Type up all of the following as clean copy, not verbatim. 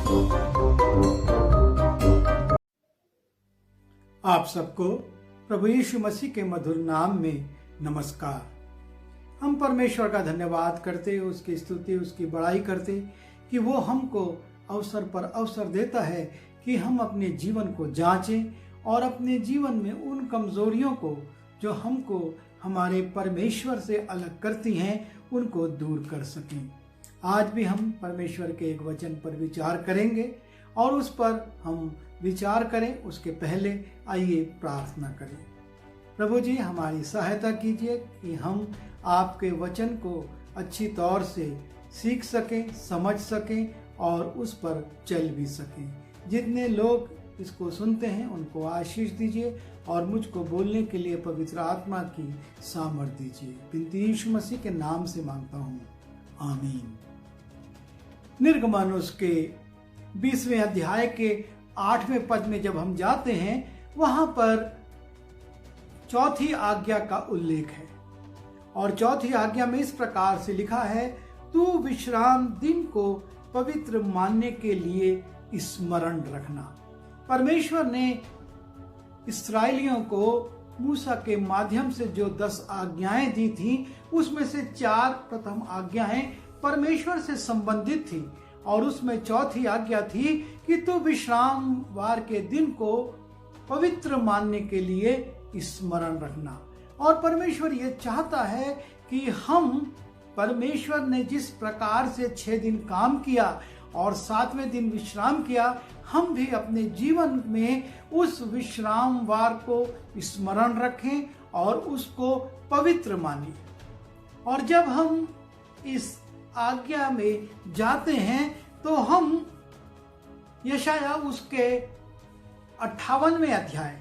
आप सबको प्रभु यीशु मसीह के मधुर नाम में नमस्कार। हम परमेश्वर का धन्यवाद करते, उसकी स्तुति, उसकी बड़ाई करते कि वो हमको अवसर पर अवसर देता है कि हम अपने जीवन को जांचें और अपने जीवन में उन कमजोरियों को जो हमको हमारे परमेश्वर से अलग करती हैं उनको दूर कर सकें। आज भी हम परमेश्वर के एक वचन पर विचार करेंगे और उस पर हम विचार करें उसके पहले आइए प्रार्थना करें। प्रभु जी, हमारी सहायता कीजिए कि हम आपके वचन को अच्छी तौर से सीख सकें, समझ सकें और उस पर चल भी सकें। जितने लोग इसको सुनते हैं उनको आशीष दीजिए और मुझको बोलने के लिए पवित्र आत्मा की सामर्थ दीजिए। बिनती यीशु मसीह के नाम से मांगता हूँ, आमीन। निर्गमन उसके 20वें अध्याय के 8वें पद में जब हम जाते हैं वहां पर चौथी आज्ञा का उल्लेख है और चौथी आज्ञा में इस प्रकार से लिखा है, तू विश्राम दिन को पवित्र मानने के लिए स्मरण रखना। परमेश्वर ने इस्राएलियों को मूसा के माध्यम से जो 10 आज्ञाएं दी थी उसमें से 4 प्रथम आज्ञाएं परमेश्वर से संबंधित थी और उसमें चौथी आज्ञा थी कि तू विश्रामवार के दिन को पवित्र मानने के लिए स्मरण रखना। और परमेश्वर ये चाहता है कि हम परमेश्वर ने जिस प्रकार से 6 दिन काम किया और 7वें दिन विश्राम किया, हम भी अपने जीवन में उस विश्रामवार को स्मरण रखें और उसको पवित्र मानें। और जब हम इस आज्ञा में जाते हैं तो हम यशाया उसके 58वें अध्याय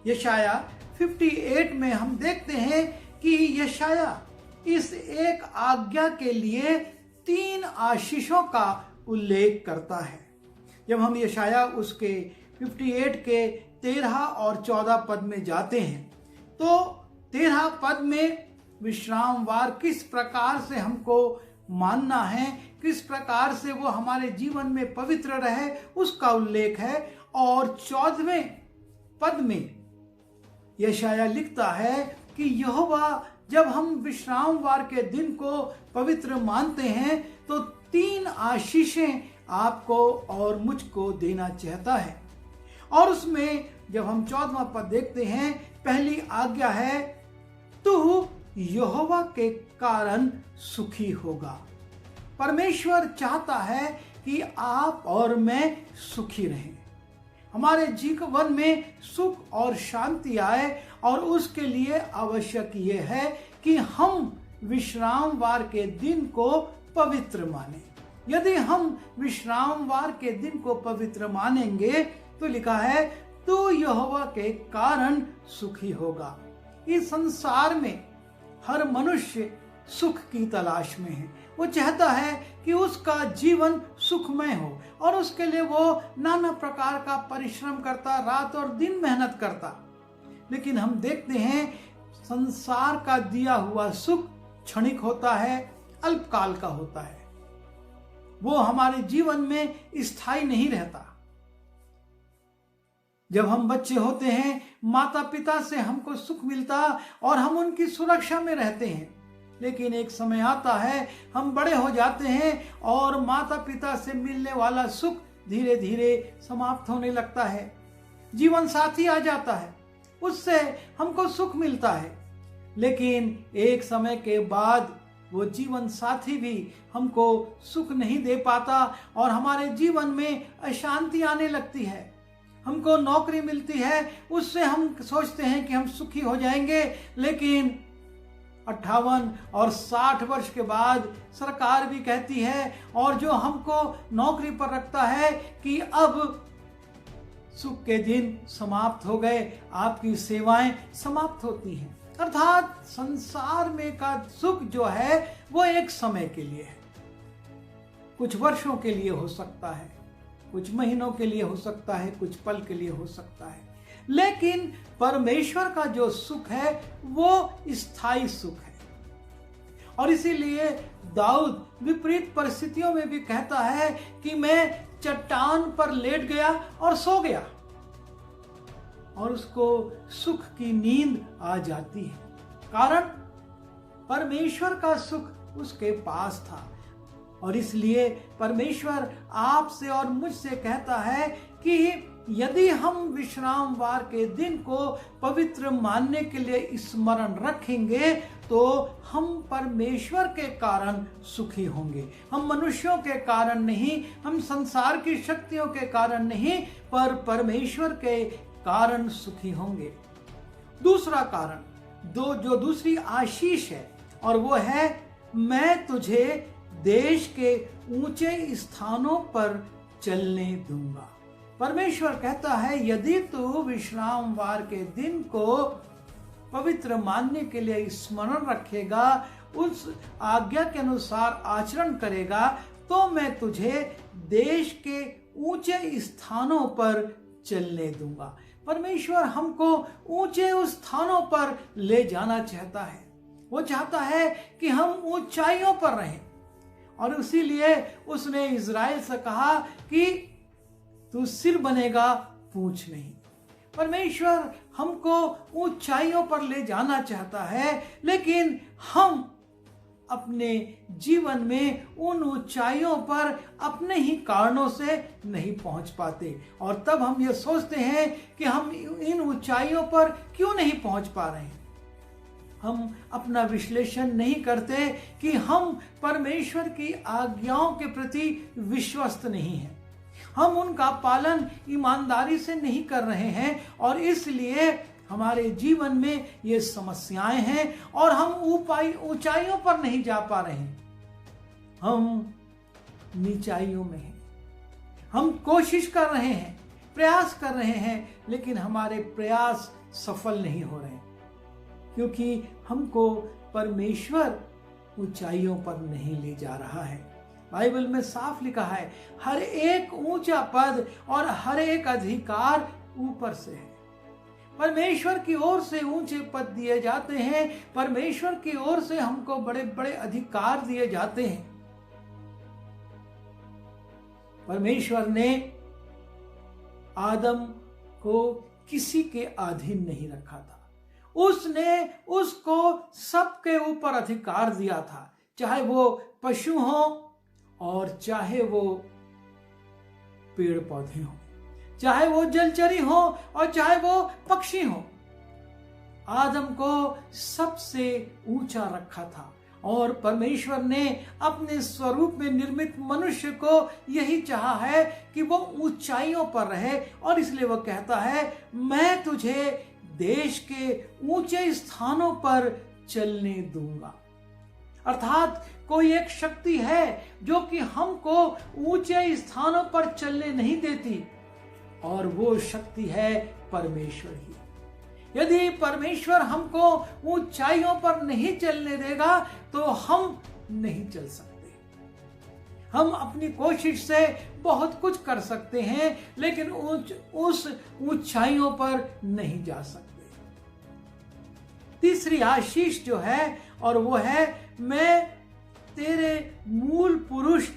यशाया 58 में हम देखते हैं कि यशाया इस एक आज्ञा के लिए 3 आशीषों का उल्लेख करता है। जब हम यशाया उसके 58 के 13 और 14 पद में जाते हैं तो 13 पद में विश्रामवार किस प्रकार से हमको मानना है, किस प्रकार से वो हमारे जीवन में पवित्र रहे, उसका उल्लेख है। और 14वें पद में यशाया लिखता है कि यहोवा जब हम विश्रामवार के दिन को पवित्र मानते हैं तो 3 आशीषें आपको और मुझको देना चाहता है। और उसमें जब हम 14वां पद देखते हैं, पहली आज्ञा है, तू यहोवा के कारण सुखी होगा। परमेश्वर चाहता है कि आप और मैं सुखी रहें, हमारे जीवन में सुख और शांति आए और उसके लिए आवश्यक ये है कि हम विश्रामवार के दिन को पवित्र मानें। यदि हम विश्रामवार के दिन को पवित्र मानेंगे तो लिखा है, तू यहोवा के कारण सुखी होगा। इस संसार में हर मनुष्य सुख की तलाश में है। वो चाहता है कि उसका जीवन सुखमय हो और उसके लिए वो नाना प्रकार का परिश्रम करता, रात और दिन मेहनत करता। लेकिन हम देखते हैं संसार का दिया हुआ सुख क्षणिक होता है, अल्पकाल का होता है, वो हमारे जीवन में स्थायी नहीं रहता। जब हम बच्चे होते हैं माता पिता से हमको सुख मिलता और हम उनकी सुरक्षा में रहते हैं, लेकिन एक समय आता है हम बड़े हो जाते हैं और माता पिता से मिलने वाला सुख धीरे धीरे समाप्त होने लगता है। जीवन साथी आ जाता है, उससे हमको सुख मिलता है, लेकिन एक समय के बाद वो जीवन साथी भी हमको सुख नहीं दे पाता और हमारे जीवन में अशांति आने लगती है। हमको नौकरी मिलती है, उससे हम सोचते हैं कि हम सुखी हो जाएंगे, लेकिन 58 और 60 वर्ष के बाद सरकार भी कहती है और जो हमको नौकरी पर रखता है कि अब सुख के दिन समाप्त हो गए, आपकी सेवाएं समाप्त होती हैं। अर्थात संसार में का सुख जो है वो एक समय के लिए है, कुछ वर्षों के लिए हो सकता है, कुछ महीनों के लिए हो सकता है, कुछ पल के लिए हो सकता है, लेकिन परमेश्वर का जो सुख है वो स्थायी सुख है। और इसीलिए दाऊद विपरीत परिस्थितियों में भी कहता है कि मैं चट्टान पर लेट गया और सो गया और उसको सुख की नींद आ जाती है। कारण परमेश्वर का सुख उसके पास था। और इसलिए परमेश्वर आपसे और मुझसे कहता है कि यदि हम विश्रामवार के दिन को पवित्र मानने के लिए स्मरण रखेंगे तो हम परमेश्वर के कारण सुखी होंगे। हम मनुष्यों के कारण नहीं, हम संसार की शक्तियों के कारण नहीं, पर परमेश्वर के कारण सुखी होंगे। दूसरा कारण जो दूसरी आशीष है और वो है, मैं तुझे देश के ऊंचे स्थानों पर चलने दूंगा। परमेश्वर कहता है यदि तू विश्रामवार के दिन को पवित्र मानने के लिए स्मरण रखेगा, उस आज्ञा के अनुसार आचरण करेगा, तो मैं तुझे देश के ऊंचे स्थानों पर चलने दूंगा। परमेश्वर हमको ऊंचे उस स्थानों पर ले जाना चाहता है। वो चाहता है कि हम ऊंचाइयों पर रहें और इसीलिए उसने इज़राइल से कहा कि तू सिर बनेगा, पूंछ नहीं। परमेश्वर हमको ऊंचाइयों पर ले जाना चाहता है, लेकिन हम अपने जीवन में उन ऊंचाइयों पर अपने ही कारणों से नहीं पहुंच पाते और तब हम ये सोचते हैं कि हम इन ऊंचाइयों पर क्यों नहीं पहुंच पा रहे हैं। हम अपना विश्लेषण नहीं करते कि हम परमेश्वर की आज्ञाओं के प्रति विश्वस्त नहीं हैं, हम उनका पालन ईमानदारी से नहीं कर रहे हैं और इसलिए हमारे जीवन में ये समस्याएं हैं और हम ऊंचाइयों पर नहीं जा पा रहे हैं, हम नीचाइयों में हैं। हम कोशिश कर रहे हैं, प्रयास कर रहे हैं, लेकिन हमारे प्रयास सफल नहीं हो रहे क्योंकि हमको परमेश्वर ऊंचाइयों पर नहीं ले जा रहा है। बाइबल में साफ लिखा है, हर एक ऊंचा पद और हर एक अधिकार ऊपर से है। परमेश्वर की ओर से ऊंचे पद दिए जाते हैं, परमेश्वर की ओर से हमको बड़े बड़े अधिकार दिए जाते हैं। परमेश्वर ने आदम को किसी के अधीन नहीं रखा था, उसने उसको सबके ऊपर अधिकार दिया था, चाहे वो पशु हो और चाहे वो पेड़ पौधे हो, चाहे वो जलचरी हो और चाहे वो पक्षी हो। आदम को सबसे ऊंचा रखा था और परमेश्वर ने अपने स्वरूप में निर्मित मनुष्य को यही चाहा है कि वो ऊंचाइयों पर रहे और इसलिए वो कहता है, मैं तुझे देश के ऊंचे स्थानों पर चलने दूंगा। अर्थात कोई एक शक्ति है जो कि हमको ऊंचे स्थानों पर चलने नहीं देती और वो शक्ति है परमेश्वर ही। यदि परमेश्वर हमको ऊंचाइयों पर नहीं चलने देगा तो हम नहीं चल सकते। हम अपनी कोशिश से बहुत कुछ कर सकते हैं लेकिन उस ऊंचाइयों पर नहीं जा सकते। तीसरी आशीष जो है और वो है, मैं तेरे मूल पुरुष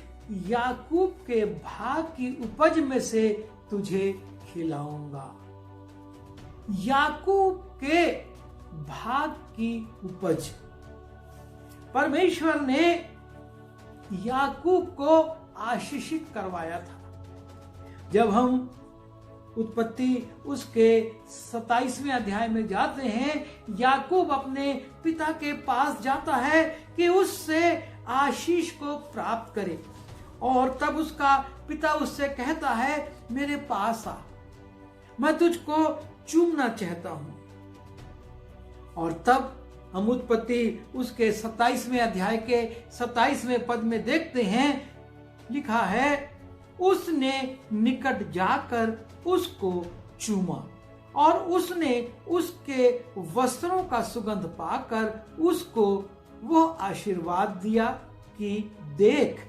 याकूब के भाग की उपज में से तुझे खिलाऊंगा। याकूब के भाग की उपज, परमेश्वर ने याकूब को आशीषित करवाया था। जब हम उत्पत्ति उसके 27वें अध्याय में जाते हैं, याकूब अपने पिता के पास जाता है कि उससे आशीष को प्राप्त करे और तब उसका पिता उससे कहता है, मेरे पास आ, मैं तुझको चूमना चाहता हूं। और तब हम उत्पत्ति उसके 27वें अध्याय के 27वें पद में देखते हैं, लिखा है, उसने निकट जाकर उसको चूमा और उसने उसके वस्त्रों का सुगंध पाकर उसको वो आशीर्वाद दिया कि देख,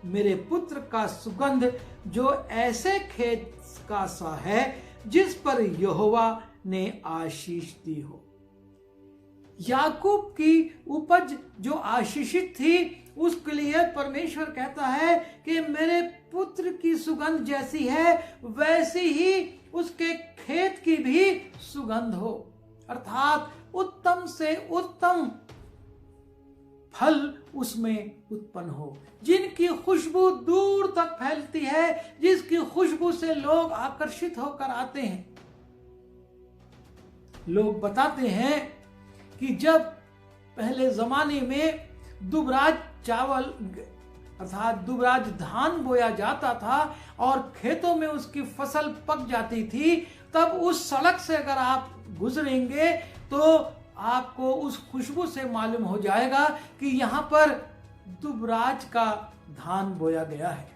मेरे पुत्र का सुगंध जो ऐसे खेत का सा है जिस पर यहोवा ने आशीष दी हो। याकूब की उपज जो आशीषित थी उसके लिए परमेश्वर कहता है कि मेरे पुत्र की सुगंध जैसी है वैसी ही उसके खेत की भी सुगंध हो, अर्थात उत्तम से उत्तम फल उसमें उत्पन्न हो, जिनकी खुशबू दूर तक फैलती है, जिसकी खुशबू से लोग आकर्षित होकर आते हैं। लोग बताते हैं कि जब पहले जमाने में दुबराज चावल अर्थात दुबराज धान बोया जाता था और खेतों में उसकी फसल पक जाती थी, तब उस सड़क से अगर आप गुजरेंगे तो आपको उस खुशबू से मालूम हो जाएगा कि यहाँ पर दुबराज का धान बोया गया है।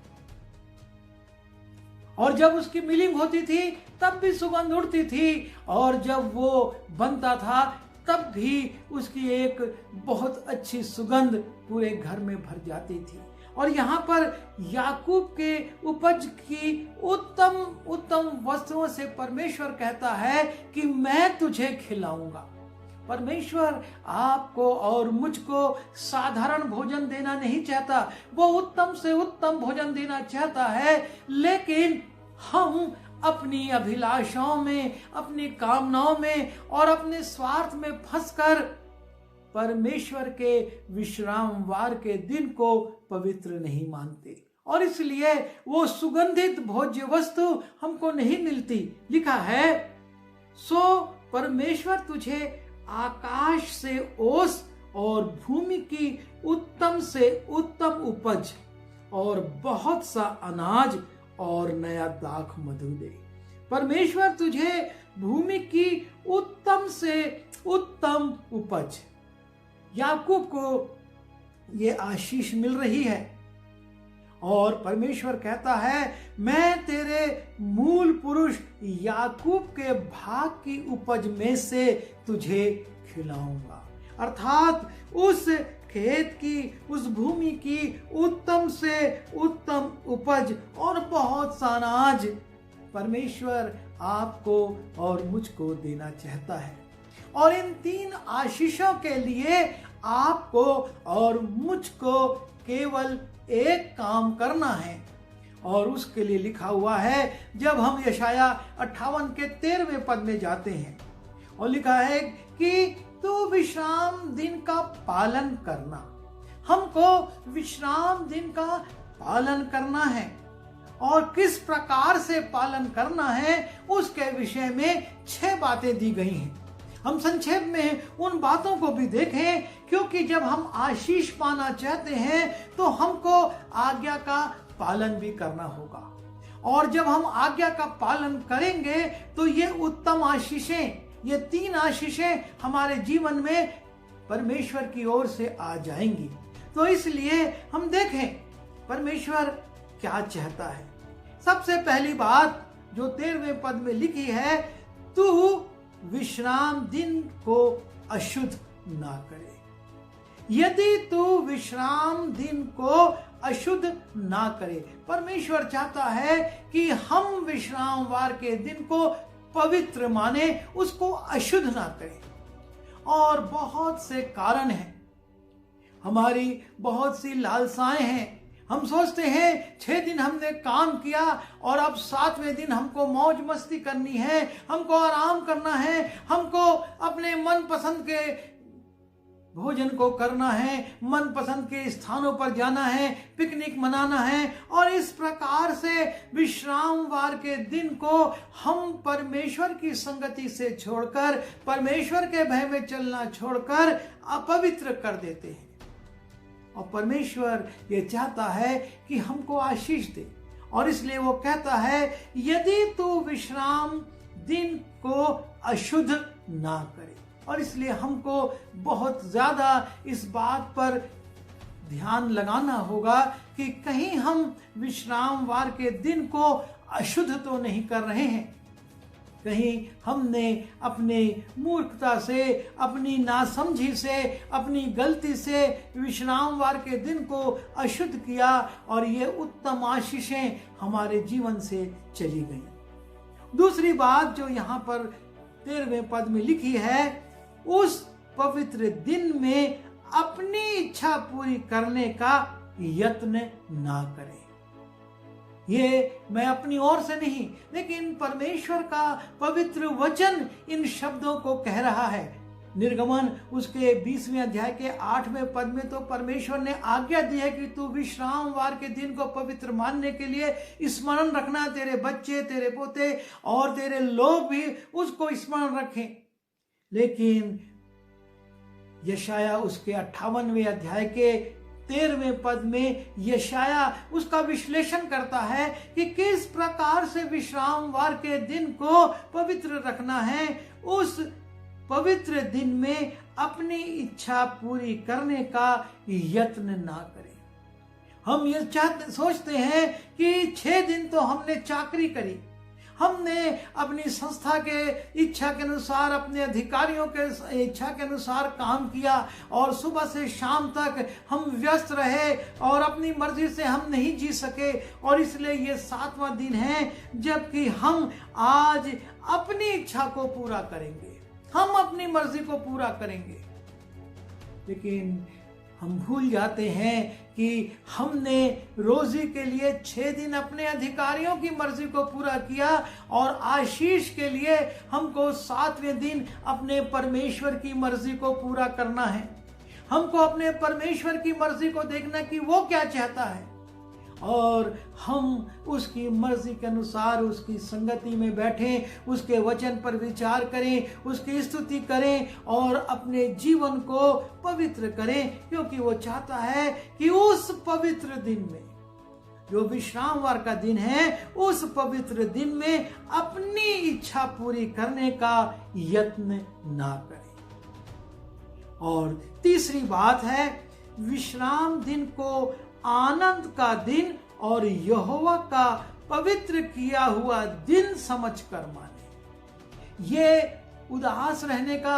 और जब उसकी मिलिंग होती थी तब भी सुगंध उड़ती थी, और जब वो बनता था तब भी उसकी एक बहुत अच्छी सुगंध पूरे घर में भर जाती थी। और यहाँ पर याकूब के उपज की उत्तम उत्तम वस्त्रों से परमेश्वर कहता है कि मैं तुझे खिलाऊंगा। परमेश्वर आपको और मुझको साधारण भोजन देना नहीं चाहता, वो उत्तम से उत्तम भोजन देना चाहता है, लेकिन हम अपनी अभिलाषाओं में, अपनी कामनाओं में और अपने स्वार्थ में फंसकर परमेश्वर के विश्रामवार के दिन को पवित्र नहीं मानते, और इसलिए वो सुगंधित भोज्य वस्तु हमको नहीं मिलती। लिखा है, सो परमेश्वर तुझे आकाश से ओस और भूमि की उत्तम से उत्तम उपज और बहुत सा अनाज और नया दाख मधु दे। परमेश्वर तुझे भूमि की उत्तम से उत्तम उपज, याकूब को ये आशीष मिल रही है, और परमेश्वर कहता है मैं तेरे मूल पुरुष याकूब के भाग की उपज में से तुझे खिलाऊंगा। अर्थात उस खेत की, उस भूमि की उत्तम से उत्तम उपज और बहुत सा अनाज परमेश्वर आपको और मुझको देना चाहता है। और इन तीन आशीषों के लिए आपको और मुझको केवल एक काम करना है, और उसके लिए लिखा हुआ है जब हम यशाया 58 के 13वें पद में जाते हैं, और लिखा है कि तू विश्राम दिन का पालन करना। हमको विश्राम दिन का पालन करना है, और किस प्रकार से पालन करना है उसके विषय में 6 बातें दी गई हैं। हम संक्षेप में उन बातों को भी देखें, क्योंकि जब हम आशीष पाना चाहते हैं तो हमको आज्ञा का पालन भी करना होगा, और जब हम आज्ञा का पालन करेंगे तो ये उत्तम आशीषें, ये 3 आशीषें हमारे जीवन में परमेश्वर की ओर से आ जाएंगी। तो इसलिए हम देखें परमेश्वर क्या चाहता है। सबसे पहली बात जो 13वें पद में लिखी है, तू विश्राम दिन को अशुद्ध ना करे। यदि तू विश्राम दिन को अशुद्ध ना करे, परमेश्वर चाहता है कि हम विश्रामवार के दिन को पवित्र माने, उसको अशुद्ध ना करें। और बहुत से कारण हैं, हमारी बहुत सी लालसाएं हैं। हम सोचते हैं 6 दिन हमने काम किया और अब 7वें दिन हमको मौज मस्ती करनी है, हमको आराम करना है, हमको अपने मनपसंद के भोजन को करना है, मनपसंद के स्थानों पर जाना है, पिकनिक मनाना है। और इस प्रकार से विश्रामवार के दिन को हम परमेश्वर की संगति से छोड़कर, परमेश्वर के भय में चलना छोड़कर अपवित्र कर देते हैं। और परमेश्वर ये चाहता है कि हमको आशीष दे, और इसलिए वो कहता है यदि तू विश्राम दिन को अशुद्ध ना करे। और इसलिए हमको बहुत ज्यादा इस बात पर ध्यान लगाना होगा कि कहीं हम विश्रामवार के दिन को अशुद्ध तो नहीं कर रहे हैं, कहीं हमने अपने मूर्खता से, अपनी नासमझी से, अपनी गलती से विश्रामवार के दिन को अशुद्ध किया, और ये उत्तम आशीषें हमारे जीवन से चली गई। दूसरी बात जो यहाँ पर 13वें पद में लिखी है, उस पवित्र दिन में अपनी इच्छा पूरी करने का यत्न ना करें। ये मैं अपनी ओर से नहीं, लेकिन परमेश्वर का पवित्र वचन इन शब्दों को कह रहा है। निर्गमन उसके 20वें अध्याय के 8वें पद में तो परमेश्वर ने आज्ञा दी है कि तू विश्रामवार के दिन को पवित्र मानने के लिए स्मरण रखना, तेरे बच्चे, तेरे पोते और तेरे लोग भी उसको स्मरण रखें। लेकिन यशाया उसके 58वें अध्याय के 13वें पद में यशाया उसका विश्लेषण करता है कि किस प्रकार से विश्रामवार के दिन को पवित्र रखना है। उस पवित्र दिन में अपनी इच्छा पूरी करने का यत्न ना करें। हम ये सोचते हैं कि 6 दिन तो हमने चाकरी करी, हमने अपनी संस्था के इच्छा के अनुसार, अपने अधिकारियों के इच्छा के अनुसार काम किया और सुबह से शाम तक हम व्यस्त रहे और अपनी मर्जी से हम नहीं जी सके और इसलिए ये 7वां दिन है जबकि हम आज अपनी इच्छा को पूरा करेंगे, हम अपनी मर्जी को पूरा करेंगे। लेकिन हम भूल जाते हैं कि हमने रोजी के लिए 6 दिन अपने अधिकारियों की मर्जी को पूरा किया और आशीष के लिए हमको 7वें दिन अपने परमेश्वर की मर्जी को पूरा करना है। हमको अपने परमेश्वर की मर्जी को देखना कि वो क्या चाहता है और हम उसकी मर्जी के अनुसार उसकी संगति में बैठें, उसके वचन पर विचार करें, उसकी स्तुति करें और अपने जीवन को पवित्र करें, क्योंकि वो चाहता है कि उस पवित्र दिन में, जो विश्रामवार का दिन है, उस पवित्र दिन में अपनी इच्छा पूरी करने का यत्न ना करें। और तीसरी बात है, विश्राम दिन को आनंद का दिन और यहोवा का पवित्र किया हुआ दिन समझकर माने। ये उदास रहने का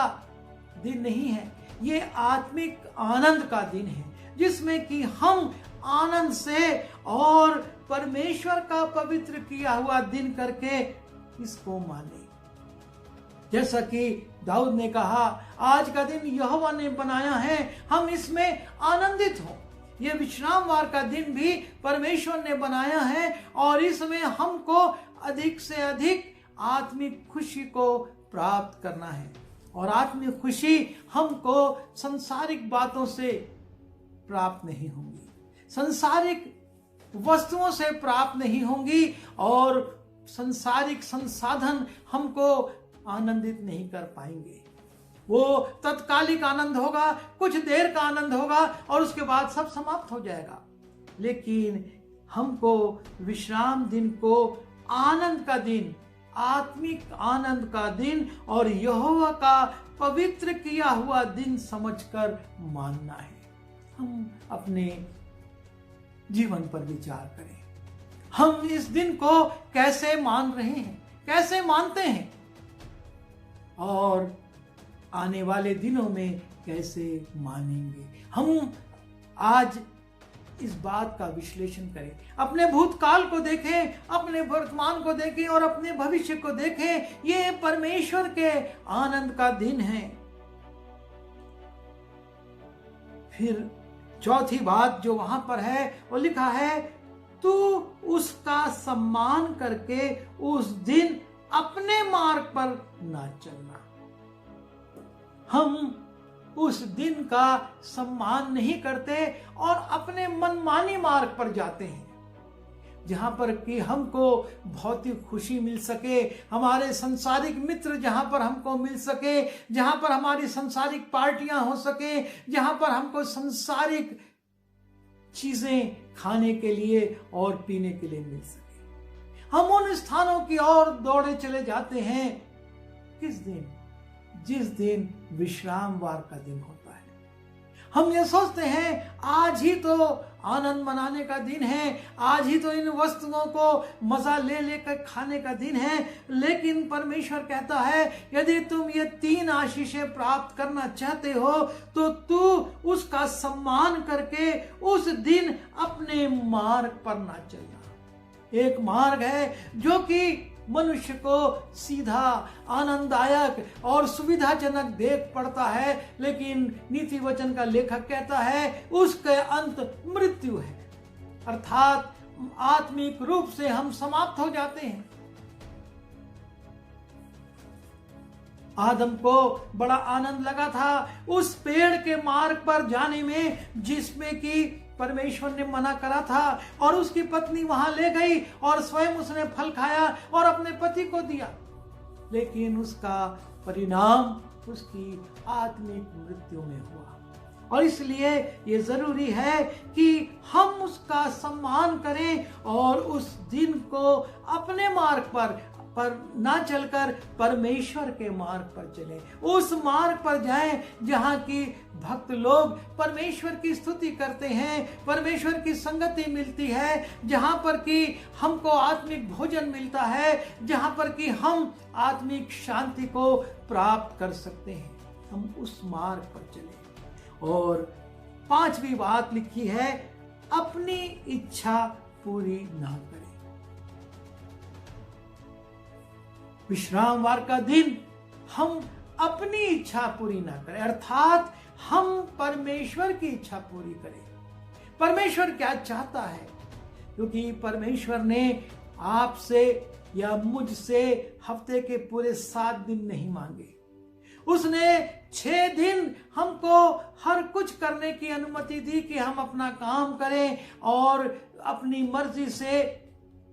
दिन नहीं है, ये आत्मिक आनंद का दिन है जिसमें कि हम आनंद से और परमेश्वर का पवित्र किया हुआ दिन करके इसको माने। जैसा कि दाऊद ने कहा, आज का दिन यहोवा ने बनाया है, हम इसमें आनंदित हों। ये विश्रामवार का दिन भी परमेश्वर ने बनाया है और इसमें हमको अधिक से अधिक आत्मिक खुशी को प्राप्त करना है। और आत्मिक खुशी हमको संसारिक बातों से प्राप्त नहीं होंगी, संसारिक वस्तुओं से प्राप्त नहीं होंगी और संसारिक संसाधन हमको आनंदित नहीं कर पाएंगे। वो तत्कालिक आनंद होगा, कुछ देर का आनंद होगा और उसके बाद सब समाप्त हो जाएगा। लेकिन हमको विश्राम दिन को आनंद का दिन, आत्मिक आनंद का दिन और यहोवा का पवित्र किया हुआ दिन समझकर मानना है। हम अपने जीवन पर विचार करें, हम इस दिन को कैसे मान रहे हैं, कैसे मानते हैं और आने वाले दिनों में कैसे मानेंगे। हम आज इस बात का विश्लेषण करें, अपने भूतकाल को देखें, अपने वर्तमान को देखें और अपने भविष्य को देखें। ये परमेश्वर के आनंद का दिन है। फिर चौथी बात जो वहां पर है वो लिखा है, तू उसका सम्मान करके उस दिन अपने मार्ग पर ना चलना। हम उस दिन का सम्मान नहीं करते और अपने मनमानी मार्ग पर जाते हैं, जहां पर कि हमको भौतिक खुशी मिल सके, हमारे संसारिक मित्र जहां पर हमको मिल सके, जहां पर हमारी संसारिक पार्टियां हो सके, जहां पर हमको संसारिक चीजें खाने के लिए और पीने के लिए मिल सके। हम उन स्थानों की ओर दौड़े चले जाते हैं। किस दिन? जिस दिन विश्रामवार का दिन होता है। हम ये सोचते हैं आज ही तो आनंद मनाने का दिन है, आज ही तो इन वस्तुओं को मजा ले लेकर खाने का दिन है। लेकिन परमेश्वर कहता है, यदि तुम ये 3 आशीषें प्राप्त करना चाहते हो तो तू उसका सम्मान करके उस दिन अपने मार्ग पर ना चलना। एक मार्ग है जो कि मनुष्य को सीधा, आनंददायक और सुविधाजनक देख पड़ता है, लेकिन नीति वचन का लेखक कहता है उसके अंत मृत्यु है, अर्थात आत्मिक रूप से हम समाप्त हो जाते हैं। आदम को बड़ा आनंद लगा था उस पेड़ के मार्ग पर जाने में जिसमें कि परमेश्वर ने मना करा था, और उसकी पत्नी वहां ले गई और स्वयं उसने फल खाया और अपने पति को दिया, लेकिन उसका परिणाम उसकी आत्मिक मृत्यु में हुआ। और इसलिए ये जरूरी है कि हम उसका सम्मान करें और उस दिन को अपने मार्ग पर ना चलकर परमेश्वर के मार्ग पर चलें, उस मार्ग पर जाएं जहां की भक्त लोग परमेश्वर की स्तुति करते हैं, परमेश्वर की संगति मिलती है, जहां पर कि हमको आत्मिक भोजन मिलता है, जहां पर कि हम आत्मिक शांति को प्राप्त कर सकते हैं। हम उस मार्ग पर चलें। और 5वीं बात लिखी है, अपनी इच्छा पूरी ना करें। विश्रामवार का दिन हम अपनी इच्छा पूरी ना करें, अर्थात हम परमेश्वर की इच्छा पूरी करें। परमेश्वर क्या चाहता है, क्योंकि परमेश्वर ने आपसे या मुझसे हफ्ते के पूरे 7 दिन नहीं मांगे। उसने 6 दिन हमको हर कुछ करने की अनुमति दी कि हम अपना काम करें और अपनी मर्जी से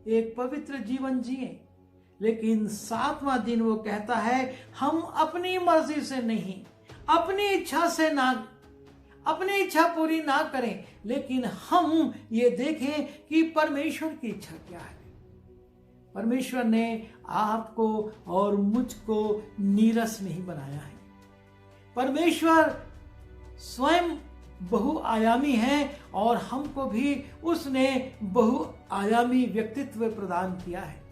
एक पवित्र जीवन जिएं। लेकिन 7वां दिन वो कहता है हम अपनी मर्जी से नहीं, अपनी इच्छा से ना, अपनी इच्छा पूरी ना करें, लेकिन हम ये देखें कि परमेश्वर की इच्छा क्या है। परमेश्वर ने आपको और मुझको नीरस नहीं बनाया है। परमेश्वर स्वयं बहुआयामी है और हमको भी उसने बहुआयामी व्यक्तित्व प्रदान किया है।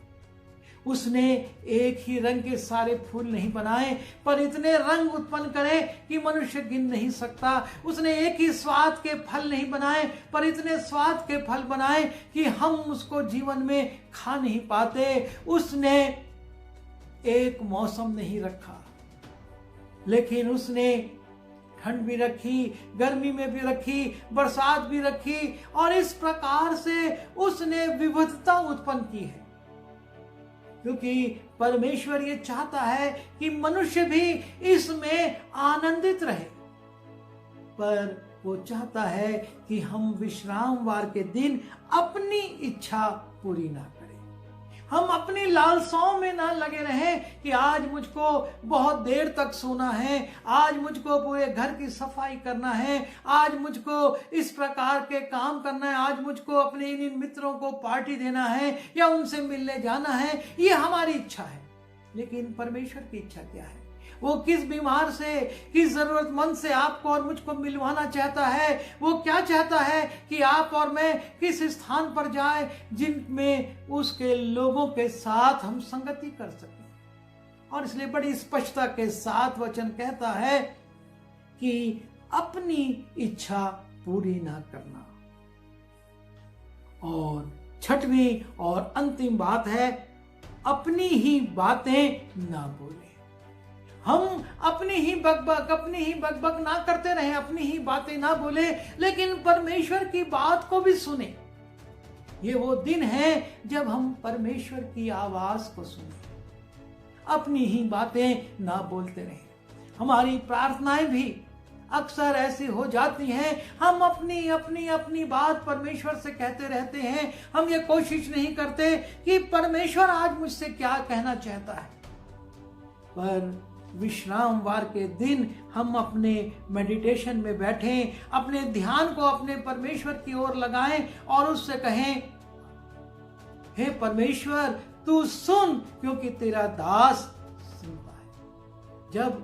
उसने एक ही रंग के सारे फूल नहीं बनाए, पर इतने रंग उत्पन्न करे कि मनुष्य गिन नहीं सकता। उसने एक ही स्वाद के फल नहीं बनाए, पर इतने स्वाद के फल बनाए कि हम उसको जीवन में खा नहीं पाते। उसने एक मौसम नहीं रखा, लेकिन उसने ठंड भी रखी, गर्मी में भी रखी, बरसात भी रखी, और इस प्रकार से उसने विविधता उत्पन्न की है। क्योंकि परमेश्वर ये चाहता है कि मनुष्य भी इसमें आनंदित रहे, पर वो चाहता है कि हम विश्रामवार के दिन अपनी इच्छा पूरी ना करें। हम अपनी लालसाओं में ना लगे रहें कि आज मुझको बहुत देर तक सोना है, आज मुझको पूरे घर की सफाई करना है, आज मुझको इस प्रकार के काम करना है, आज मुझको अपने इन मित्रों को पार्टी देना है या उनसे मिलने जाना है। ये हमारी इच्छा है, लेकिन परमेश्वर की इच्छा क्या है? वो किस बीमार से, किस जरूरतमंद से आपको और मुझको मिलवाना चाहता है? वो क्या चाहता है कि आप और मैं किस स्थान पर जाए जिनमें उसके लोगों के साथ हम संगति कर सकें। और इसलिए बड़ी स्पष्टता के साथ वचन कहता है कि अपनी इच्छा पूरी ना करना। और 6वीं और अंतिम बात है, अपनी ही बातें ना बोले। हम अपनी ही बकबक ना करते रहे, अपनी ही बातें ना बोले, लेकिन परमेश्वर की बात को भी सुने। ये वो दिन है जब हम परमेश्वर की आवाज को सुने, अपनी ही बातें ना बोलते रहे। हमारी प्रार्थनाएं भी अक्सर ऐसी हो जाती हैं, हम अपनी बात परमेश्वर से कहते रहते हैं। हम ये कोशिश नहीं करते कि परमेश्वर आज मुझसे क्या कहना चाहता है। पर विश्रामवार के दिन हम अपने मेडिटेशन में बैठें, अपने ध्यान को अपने परमेश्वर की ओर लगाएं और उससे कहें, हे परमेश्वर तू सुन, क्योंकि तेरा दास सुनता है। जब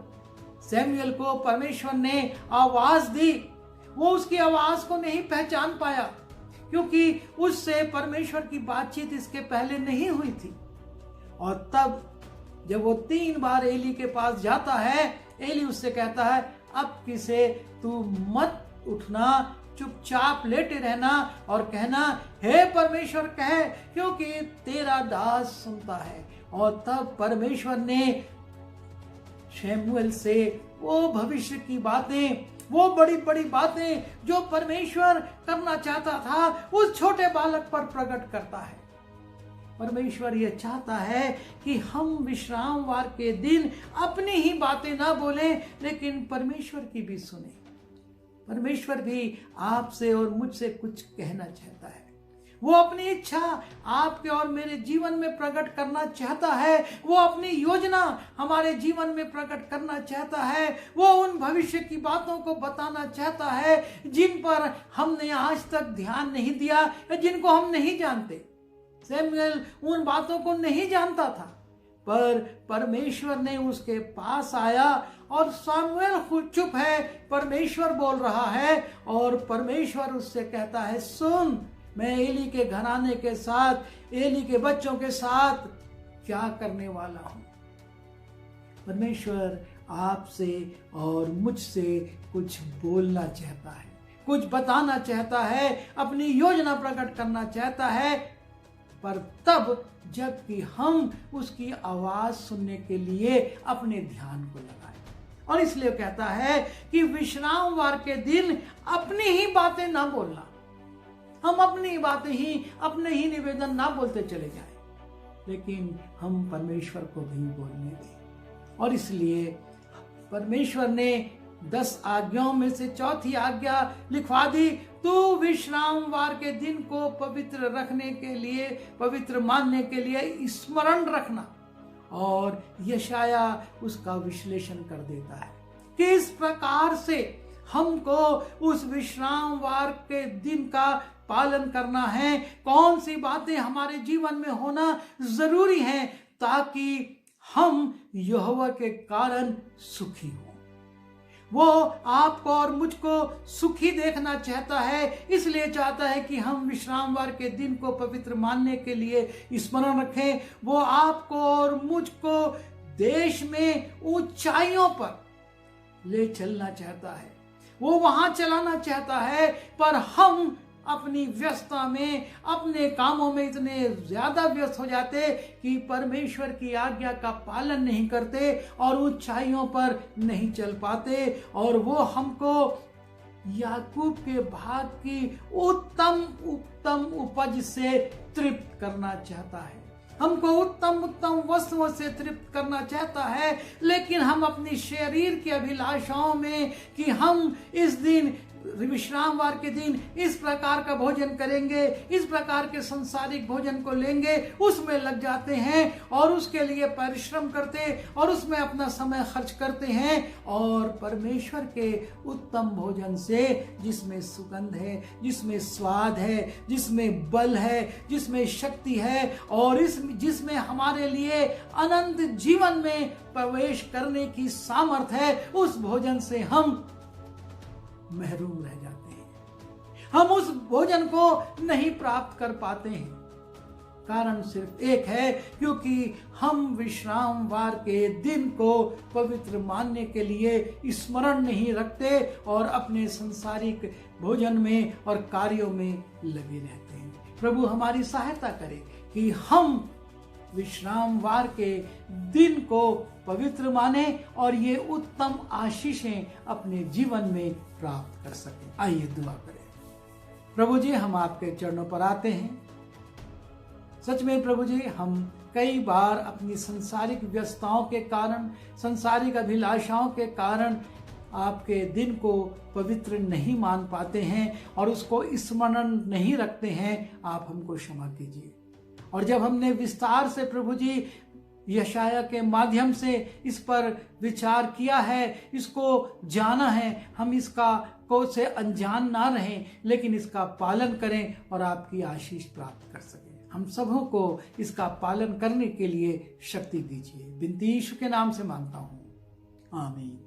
सैमुएल को परमेश्वर ने आवाज दी, वो उसकी आवाज को नहीं पहचान पाया, क्योंकि उससे परमेश्वर की बातचीत इसके पहले नहीं हुई थी। और तब जब वो 3 बार एली के पास जाता है, एली उससे कहता है, अब किसे तू मत उठना, चुपचाप लेटे रहना और कहना, हे परमेश्वर कह, क्योंकि तेरा दास सुनता है। और तब परमेश्वर ने शमूएल से वो भविष्य की बातें, वो बड़ी बड़ी बातें जो परमेश्वर करना चाहता था, उस छोटे बालक पर प्रकट करता है। परमेश्वर ये चाहता है कि हम विश्रामवार के दिन अपनी ही बातें ना बोलें, लेकिन परमेश्वर की भी सुने। परमेश्वर भी आपसे और मुझसे कुछ कहना चाहता है। वो अपनी इच्छा आपके और मेरे जीवन में प्रकट करना चाहता है। वो अपनी योजना हमारे जीवन में प्रकट करना चाहता है। वो उन भविष्य की बातों को बताना चाहता है जिन पर हमने आज तक ध्यान नहीं दिया या जिनको हम नहीं जानते। शमूएल उन बातों को नहीं जानता था, पर परमेश्वर ने उसके पास आया और शमूएल खुद चुप है, परमेश्वर बोल रहा है और परमेश्वर उससे कहता है, सुन, मैं एली के घराने के साथ, एली के बच्चों के साथ क्या करने वाला हूं। परमेश्वर आपसे और मुझसे कुछ बोलना चाहता है, कुछ बताना चाहता है, अपनी योजना प्रकट करना चाहता है, पर तब जबकि हम उसकी आवाज सुनने के लिए अपने ध्यान को लगाएं। और इसलिए कहता है कि विश्रामवार के दिन अपनी ही बातें ना बोलना। हम अपनी बातें ही, अपने ही निवेदन ना बोलते चले जाएं, लेकिन हम परमेश्वर को भी बोलने दें। और इसलिए परमेश्वर ने 10 आज्ञाओं में से चौथी आज्ञा लिखवा दी, तू विश्रामवार के दिन को पवित्र रखने के लिए, पवित्र मानने के लिए स्मरण रखना। और यशाया उसका विश्लेषण कर देता है कि इस प्रकार से हमको उस विश्रामवार के दिन का पालन करना है। कौन सी बातें हमारे जीवन में होना जरूरी है ताकि हम यहोवा के कारण सुखी हों। वो आपको और मुझको सुखी देखना चाहता है, इसलिए चाहता है कि हम विश्रामवार के दिन को पवित्र मानने के लिए स्मरण रखें। वो आपको और मुझको देश में ऊंचाइयों पर ले चलना चाहता है, वो वहां चलाना चाहता है, पर हम अपनी व्यस्तता में, अपने कामों में इतने ज्यादा व्यस्त हो जाते कि परमेश्वर की आज्ञा का पालन नहीं करते और ऊंचाइयों पर नहीं चल पाते। और वो हमको याकूब के भाग की उत्तम उत्तम उपज से तृप्त करना चाहता है, हमको उत्तम उत्तम वस्तुओं से तृप्त करना चाहता है। लेकिन हम अपनी शरीर की अभिलाषाओं में कि हम इस दिन, विश्रामवार के दिन इस प्रकार का भोजन करेंगे, इस प्रकार के संसारिक भोजन को लेंगे, उसमें लग जाते हैं और उसके लिए परिश्रम करते और उसमें अपना समय खर्च करते हैं। और परमेश्वर के उत्तम भोजन से, जिसमें सुगंध है, जिसमें स्वाद है, जिसमें बल है, जिसमें शक्ति है और जिसमें हमारे लिए अनंत जीवन में प्रवेश करने की सामर्थ है, उस भोजन से हम महरूम रह जाते हैं। हम उस भोजन को नहीं प्राप्त कर पाते हैं। कारण सिर्फ एक है, क्योंकि हम विश्रामवार के दिन को पवित्र मानने के लिए स्मरण नहीं रखते और अपने संसारिक भोजन में और कार्यों में लगे रहते हैं। प्रभु हमारी सहायता करे कि हम विश्रामवार के दिन को पवित्र माने और ये उत्तम आशीषें अपने जीवन में प्राप्त कर सकें। आइए दुआ करें। प्रभु जी, हम आपके चरणों पर आते हैं। सच में प्रभु जी, हम कई बार अपनी संसारिक व्यस्तताओं के कारण, संसारिक अभिलाषाओं के कारण आपके दिन को पवित्र नहीं मान पाते हैं और उसको स्मरण नहीं रखते हैं। आप हमको क्षमा कीजिए। और जब हमने विस्तार से प्रभु जी यशाया के माध्यम से इस पर विचार किया है, इसको जाना है, हम इसका को से अनजान ना रहें, लेकिन इसका पालन करें और आपकी आशीष प्राप्त कर सकें। हम सबों को इसका पालन करने के लिए शक्ति दीजिए। विनती यीशु के नाम से मांगता हूँ, आमीन।